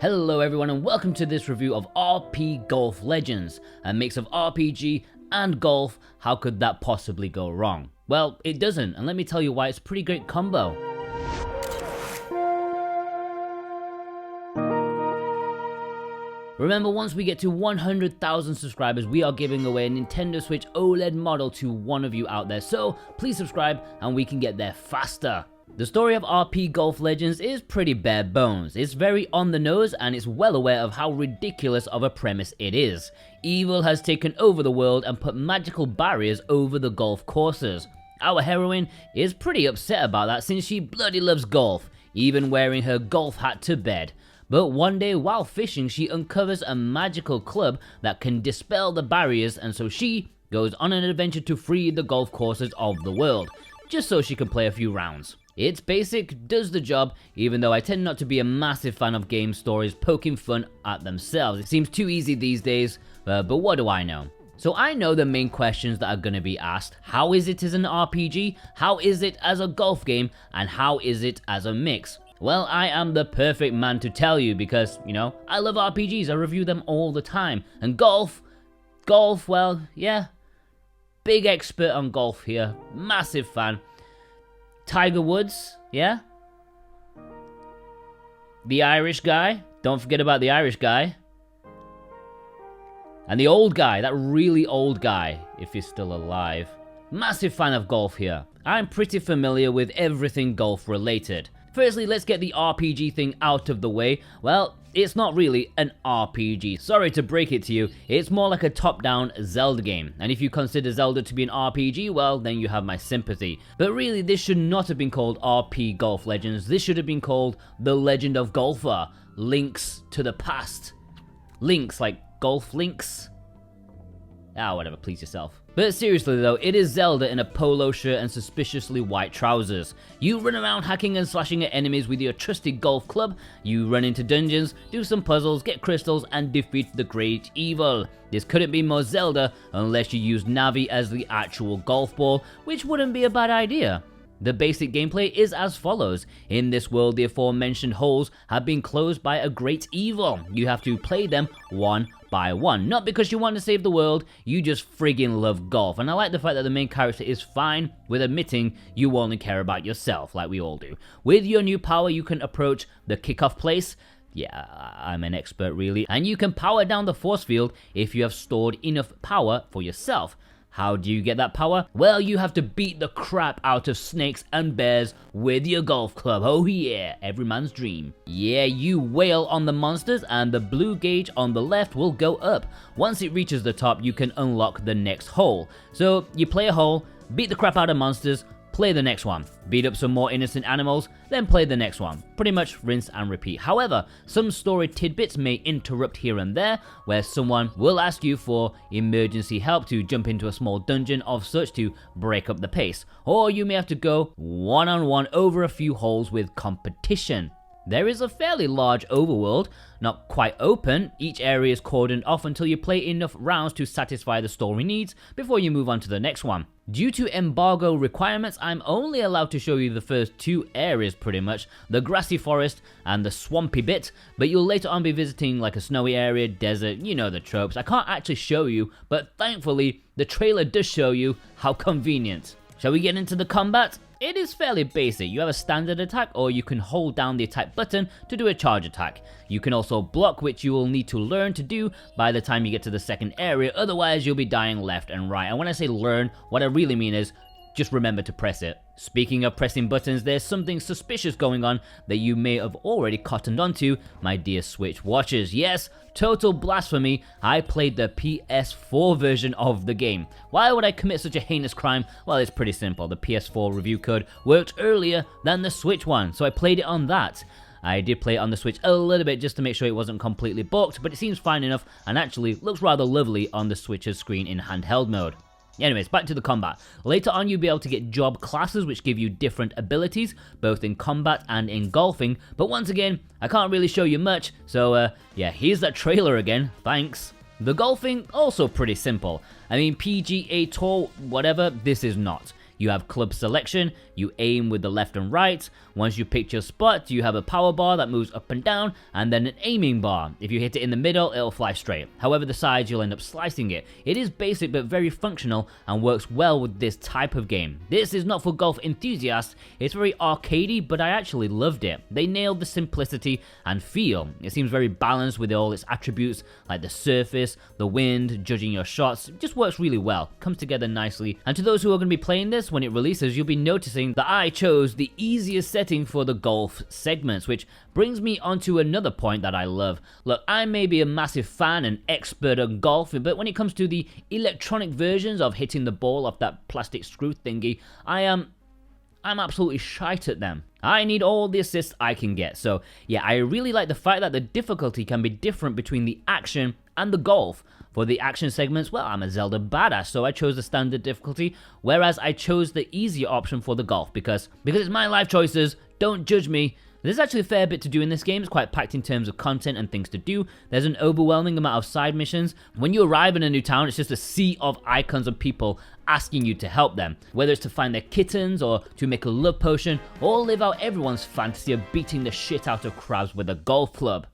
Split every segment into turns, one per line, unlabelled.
Hello everyone and welcome to this review of RPGolf Legends, a mix of RPG and golf. How could that possibly go wrong? Well, it doesn't, and let me tell you why. It's a pretty great combo. Remember, once we get to 100,000 subscribers, we are giving away a Nintendo Switch OLED model to one of you out there, so please subscribe and we can get there faster. The story of RPGolf Legends is pretty bare bones. It's very on the nose and it's well aware of how ridiculous of a premise it is. Evil has taken over the world and put magical barriers over the golf courses. Our heroine is pretty upset about that since she bloody loves golf, even wearing her golf hat to bed. But one day while fishing, she uncovers a magical club that can dispel the barriers, and so she goes on an adventure to free the golf courses of the world, just so she can play a few rounds. It's basic, does the job, even though I tend not to be a massive fan of game stories poking fun at themselves. It seems too easy these days, but what do I know? So I know the main questions that are going to be asked. How is it as an RPG? How is it as a golf game? And how is it as a mix? Well, I am the perfect man to tell you because, I love RPGs, I review them all the time. And golf, well, yeah, big expert on golf here, massive fan. Tiger Woods, yeah? The Irish guy, don't forget about the Irish guy. And the old guy, that really old guy, if he's still alive. Massive fan of golf here. I'm pretty familiar with everything golf related. Firstly, let's get the RPG thing out of the way. Well, it's not really an RPG. Sorry to break it to you, it's more like a top-down Zelda game. And if you consider Zelda to be an RPG, well, then you have my sympathy. But really, this should not have been called RPGolf Legends. This should have been called The Legend of Golfer. Links to the past. Links, like golf links. Whatever, please yourself. But seriously though, it is Zelda in a polo shirt and suspiciously white trousers. You run around hacking and slashing at enemies with your trusty golf club, you run into dungeons, do some puzzles, get crystals, and defeat the great evil. This couldn't be more Zelda unless you use Navi as the actual golf ball, which wouldn't be a bad idea. The basic gameplay is as follows. In this world, the aforementioned holes have been closed by a great evil. You have to play them one by one. Not because you want to save the world, you just friggin' love golf. And I like the fact that the main character is fine with admitting you only care about yourself, like we all do. With your new power, you can approach the kickoff place. Yeah, I'm an expert really. And you can power down the force field if you have stored enough power for yourself. How do you get that power? Well, you have to beat the crap out of snakes and bears with your golf club. Oh yeah, every man's dream. Yeah, you wail on the monsters and the blue gauge on the left will go up. Once it reaches the top, you can unlock the next hole. So you play a hole, beat the crap out of monsters, play the next one, beat up some more innocent animals, then play the next one. Pretty much rinse and repeat. However, some story tidbits may interrupt here and there, where someone will ask you for emergency help to jump into a small dungeon of such to break up the pace, or you may have to go one-on-one over a few holes with competition. There is a fairly large overworld, not quite open. Each area is cordoned off until you play enough rounds to satisfy the story needs before you move on to the next one. Due to embargo requirements, I'm only allowed to show you the first two areas pretty much, the grassy forest and the swampy bit, but you'll later on be visiting like a snowy area, desert, you know the tropes. I can't actually show you, but thankfully the trailer does show you. How convenient. Shall we get into the combat? It is fairly basic. You have a standard attack, or you can hold down the attack button to do a charge attack. You can also block, which you will need to learn to do by the time you get to the second area, otherwise you'll be dying left and right. And when I say learn, what I really mean is just remember to press it. Speaking of pressing buttons, there's something suspicious going on that you may have already cottoned onto, my dear Switch watchers. Yes, total blasphemy, I played the PS4 version of the game. Why would I commit such a heinous crime? Well, it's pretty simple. The PS4 review code worked earlier than the Switch one, so I played it on that. I did play it on the Switch a little bit just to make sure it wasn't completely bugged, but it seems fine enough and actually looks rather lovely on the Switch's screen in handheld mode. Anyways, back to the combat. Later on, you'll be able to get job classes which give you different abilities, both in combat and in golfing. But once again, I can't really show you much, so yeah, here's that trailer again, thanks. The golfing, also pretty simple. I mean, PGA Tour, whatever, this is not. You have club selection, you aim with the left and right. Once you pick your spot, you have a power bar that moves up and down, and then an aiming bar. If you hit it in the middle, it'll fly straight. However, the sides, you'll end up slicing it. It is basic but very functional and works well with this type of game. This is not for golf enthusiasts. It's very arcadey, but I actually loved it. They nailed the simplicity and feel. It seems very balanced with all its attributes like the surface, the wind, judging your shots. It just works really well, comes together nicely. And to those who are going to be playing this when it releases, you'll be noticing that I chose the easiest setting for the golf segments, which brings me onto another point that I love. Look, I may be a massive fan and expert on golf, but when it comes to the electronic versions of hitting the ball off that plastic screw thingy, I'm absolutely shite at them. I need all the assists I can get. So yeah, I really like the fact that the difficulty can be different between the action and the golf. For the action segments, well, I'm a Zelda badass, so I chose the standard difficulty, whereas I chose the easier option for the golf because it's my life choices. Don't judge me. There's actually a fair bit to do in this game. It's quite packed in terms of content and things to do. There's an overwhelming amount of side missions. When you arrive in a new town, it's just a sea of icons of people asking you to help them. Whether it's to find their kittens or to make a love potion or live out everyone's fantasy of beating the shit out of crabs with a golf club.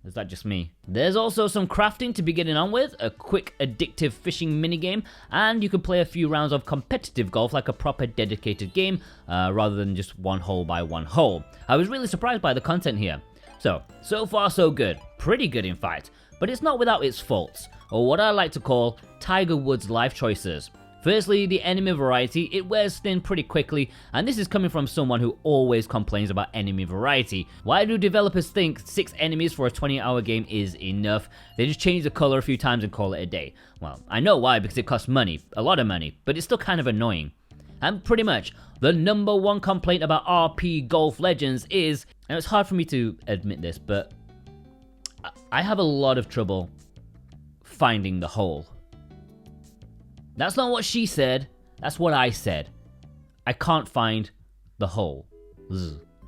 Is that just me? There's also some crafting to be getting on with, a quick addictive fishing minigame, and you can play a few rounds of competitive golf like a proper dedicated game, rather than just one hole by one hole. I was really surprised by the content here. So far so good. Pretty good in fact. But it's not without its faults, or what I like to call Tiger Woods life choices. Firstly, the enemy variety, it wears thin pretty quickly, and this is coming from someone who always complains about enemy variety. Why do developers think 6 enemies for a 20-hour game is enough? They just change the color a few times and call it a day. Well, I know why, because it costs money, a lot of money, but it's still kind of annoying. And pretty much, the number one complaint about RPGolf Legends is, and it's hard for me to admit this, but I have a lot of trouble finding the hole. That's not what she said, that's what I said. I can't find the hole.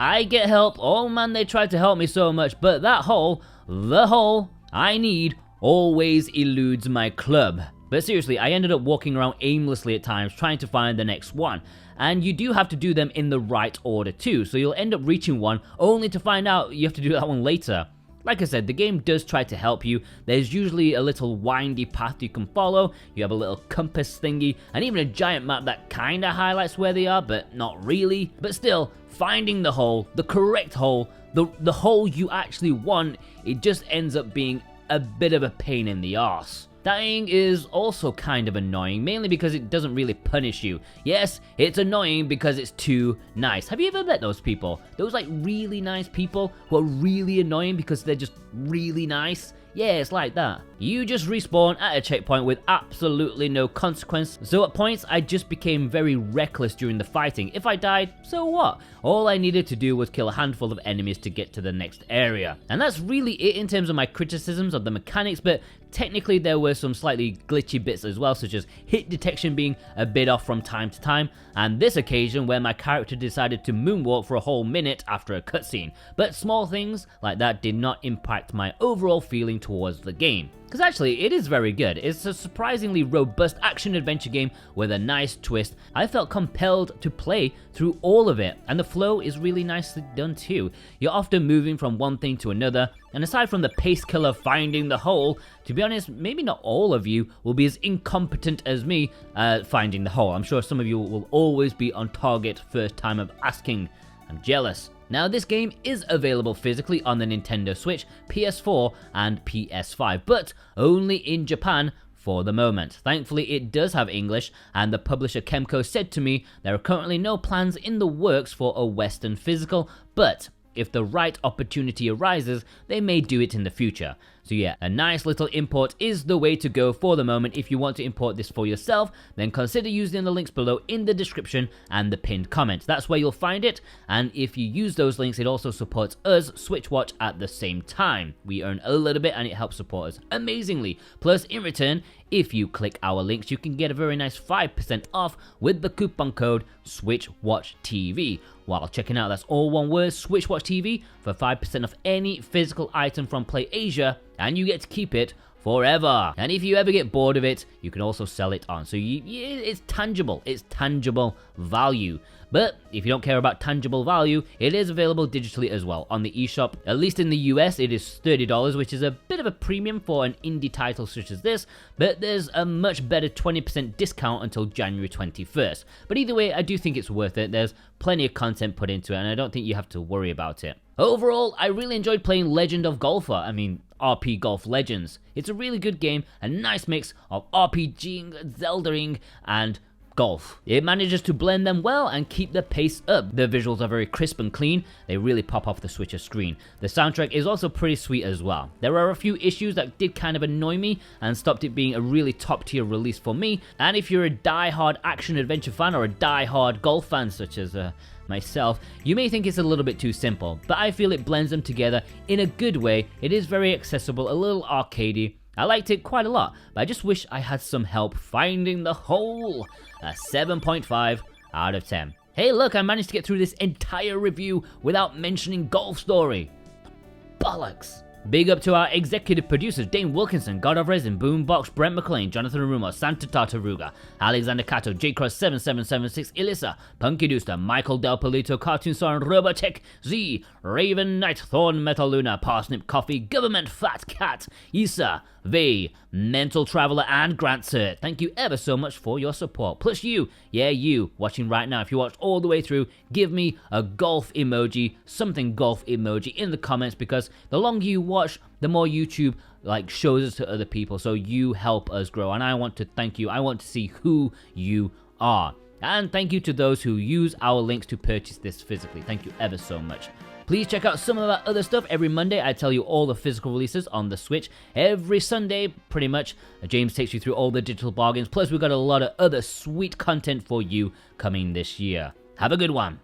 I get help, oh man, they tried to help me so much, but that hole, the hole I need, always eludes my club. But seriously, I ended up walking around aimlessly at times trying to find the next one. And you do have to do them in the right order too, so you'll end up reaching one only to find out you have to do that one later. Like I said, the game does try to help you. There's usually a little windy path you can follow, you have a little compass thingy, and even a giant map that kinda highlights where they are, but not really. But still, finding the hole, the correct hole, the hole you actually want, it just ends up being a bit of a pain in the arse. Dying is also kind of annoying, mainly because it doesn't really punish you. Yes, it's annoying because it's too nice. Have you ever met those people? Those like really nice people who are really annoying because they're just really nice? Yeah, it's like that. You just respawn at a checkpoint with absolutely no consequence, so at points I just became very reckless during the fighting. If I died, so what? All I needed to do was kill a handful of enemies to get to the next area. And that's really it in terms of my criticisms of the mechanics, but technically there were some slightly glitchy bits as well, such as hit detection being a bit off from time to time, and this occasion where my character decided to moonwalk for a whole minute after a cutscene. But small things like that did not impact my overall feeling towards the game. Because actually, it is very good. It's a surprisingly robust action-adventure game with a nice twist. I felt compelled to play through all of it, and the flow is really nicely done too. You're often moving from one thing to another, and aside from the pace killer finding the hole, to be honest, maybe not all of you will be as incompetent as me finding the hole. I'm sure some of you will always be on target first time of asking. I'm jealous. Now, this game is available physically on the Nintendo Switch, PS4, and PS5, but only in Japan for the moment. Thankfully, it does have English, and the publisher Kemco said to me there are currently no plans in the works for a Western physical, but if the right opportunity arises, they may do it in the future. So yeah, a nice little import is the way to go for the moment. If you want to import this for yourself, then consider using the links below in the description and the pinned comment. That's where you'll find it, and if you use those links, it also supports us, SwitchWatch, at the same time. We earn a little bit and it helps support us amazingly. Plus, in return, if you click our links, you can get a very nice 5% off with the coupon code SwitchWatchTV. While checking out, that's all one word, SwitchWatchTV, for 5% off any physical item from PlayAsia, and you get to keep it forever. And if you ever get bored of it, you can also sell it on. So it's tangible value. But if you don't care about tangible value, it is available digitally as well on the eShop. At least in the US, it is $30, which is a bit of a premium for an indie title such as this, but there's a much better 20% discount until January 21st. But either way, I do think it's worth it. There's plenty of content put into it, and I don't think you have to worry about it. Overall, I really enjoyed playing Legend of Golfer. RPGolf Legends. It's a really good game, a nice mix of RPGing, Zeldaing, and golf. It manages to blend them well and keep the pace up. The visuals are very crisp and clean. They really pop off the Switcher screen. The soundtrack is also pretty sweet as well. There are a few issues that did kind of annoy me and stopped it being a really top tier release for me. And if you're a die-hard action adventure fan or a die-hard golf fan such as myself, you may think it's a little bit too simple, but I feel it blends them together in a good way. It is very accessible, a little arcadey. I liked it quite a lot, but I just wish I had some help finding the hole. A 7.5 out of 10. Hey look, I managed to get through this entire review without mentioning Golf Story. Bollocks. Big up to our executive producers Dane Wilkinson, God of Resin, Boombox, Brent McLean, Jonathan Arumo, Santa Tartaruga, Alexander Cato, J-Cross7776, Elissa, Punky Dooster, Michael Del Polito, Cartoon Star, and Robotech, Z, Raven Knight, Thorn Metal Luna, Parsnip Coffee, Government Fat Cat, Issa, V, Mental Traveler, and Grant Sir. Thank you ever so much for your support. Plus you, you, watching right now. If you watched all the way through, give me a golf emoji, something golf emoji in the comments, because the longer you watch, the more YouTube shows us to other people, so you help us grow, and I want to thank you. I want to see who you are. And thank you to those who use our links to purchase this physically. Thank you ever so much. Please check out some of our other stuff. Every Monday, I tell you all the physical releases on the Switch. Every Sunday, pretty much, James takes you through all the digital bargains. Plus, we've got a lot of other sweet content for you coming this year. Have a good one.